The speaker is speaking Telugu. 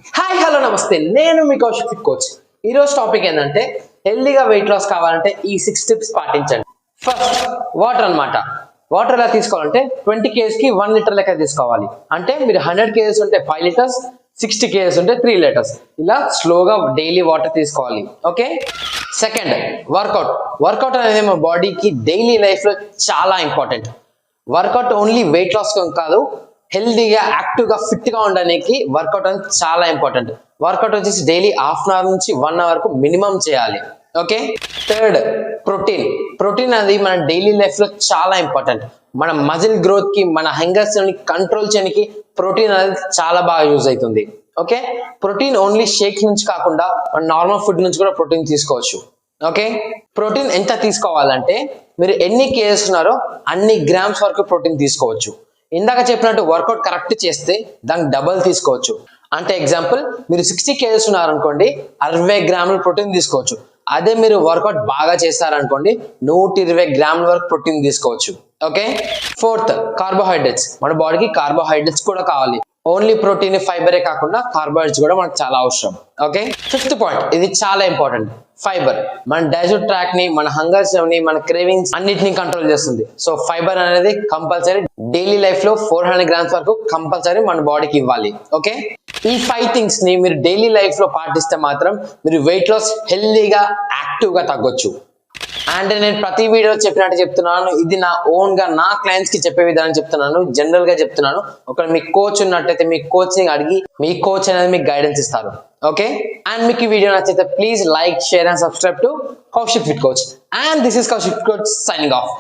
హాయ్ హలో నమస్తే, నేను మీ కౌశిక్ ఫిట్ కోచ్. ఈరోజు టాపిక్ ఏంటంటే హెల్దీగా వెయిట్ లాస్ కావాలంటే ఈ 6 టిప్స్ పాటించండి. ఫస్ట్, వాటర్ అన్నమాట. వాటర్ ఎలా తీసుకోవాలంటే 20 kgs కి 1 లీటర్ లెక్క తీసుకోవాలి. అంటే మీరు 100 kgs ఉంటే 5 లీటర్స్, 60 kgs ఉంటే 3 లీటర్స్, ఇలా స్లోగా డైలీ వాటర్ తీసుకోవాలి. ఓకే. సెకండ్, వర్కౌట్ అనేది మన బాడీకి డైలీ లైఫ్ లో చాలా important. Workout only weight loss కాదు, హెల్దీగా యాక్టివ్గా ఫిట్గా ఉండడానికి వర్కౌట్ అనేది చాలా ఇంపార్టెంట్. వర్కౌట్ వచ్చేసి డైలీ హాఫ్ అన్ అవర్ నుంచి 1 అవర్ వరకు మినిమం చేయాలి. ఓకే. థర్డ్, ప్రోటీన్ అనేది మన డైలీ లైఫ్ లో చాలా ఇంపార్టెంట్. మన మజిల్ గ్రోత్ కి, మన హంగర్స్ ని కంట్రోల్ చేయడానికి ప్రోటీన్ అనేది చాలా బాగా యూజ్ అవుతుంది. ఓకే. ప్రోటీన్ ఓన్లీ షేక్ నుంచి కాకుండా మన నార్మల్ ఫుడ్ నుంచి కూడా ప్రోటీన్ తీసుకోవచ్చు. ఓకే. ప్రోటీన్ ఎంత తీసుకోవాలంటే మీరు ఎన్ని కేజెస్ ఉన్నారో అన్ని గ్రామ్స్ వరకు ప్రోటీన్ తీసుకోవచ్చు. ఇందాక చెప్పినట్టు వర్కౌట్ కరెక్ట్ చేస్తే దానికి డబల్ తీసుకోవచ్చు. అంటే ఎగ్జాంపుల్, మీరు 60 kgs ఉన్నారనుకోండి, 60 గ్రాముల ప్రోటీన్ తీసుకోవచ్చు. అదే మీరు వర్కౌట్ బాగా చేస్తారనుకోండి, 120 గ్రాముల వరకు ప్రోటీన్ తీసుకోవచ్చు. ఓకే. Fourth, carbohydrates. మన బాడీకి కార్బోహైడ్రేట్స్ కూడా కావాలి. ఓన్లీ ప్రోటీన్ ఫైబరే కాకుండా కార్బోహైడ్రేట్స్ కూడా మనకు చాలా అవసరం. ఓకే. ఫిఫ్త్ పాయింట్, ఇది చాలా ఇంపార్టెంట్, ఫైబర్. మన డైజెస్ట్ ట్రాక్ ని, మన హంగర్స్ ని, మన క్రేవింగ్స్ అన్నిటిని కంట్రోల్ చేస్తుంది. సో ఫైబర్ అనేది కంపల్సరీ డైలీ లైఫ్ లో 400 గ్రామ్స్ వరకు కంపల్సరీ మన బాడీకి ఇవ్వాలి. ఓకే. ఈ 5 థింగ్స్ ని మీరు డైలీ లైఫ్ లో పాటిస్తే మాత్రం మీరు వెయిట్ లాస్ హెల్దీగా యాక్టివ్ గా తగ్గొచ్చు. అండ్ నేను ప్రతి వీడియో చెప్పినట్టు చెప్తున్నాను, ఇది నా ఓన్ గా నా క్లయింట్స్ కి చెప్పే విధానం చెప్తున్నాను, జనరల్ గా చెప్తున్నాను. ఒకవేళ మీ కోచ్ ఉన్నట్టయితే మీ కోచ్ ని అడిగి మీ కోచ్ అనేది మీకు గైడెన్స్ ఇస్తారు. ఓకే. అండ్ మీకు ఈ వీడియో నచ్చితే please like, share and subscribe to Kaushik fit coach. And this is Kaushik fit coach signing off.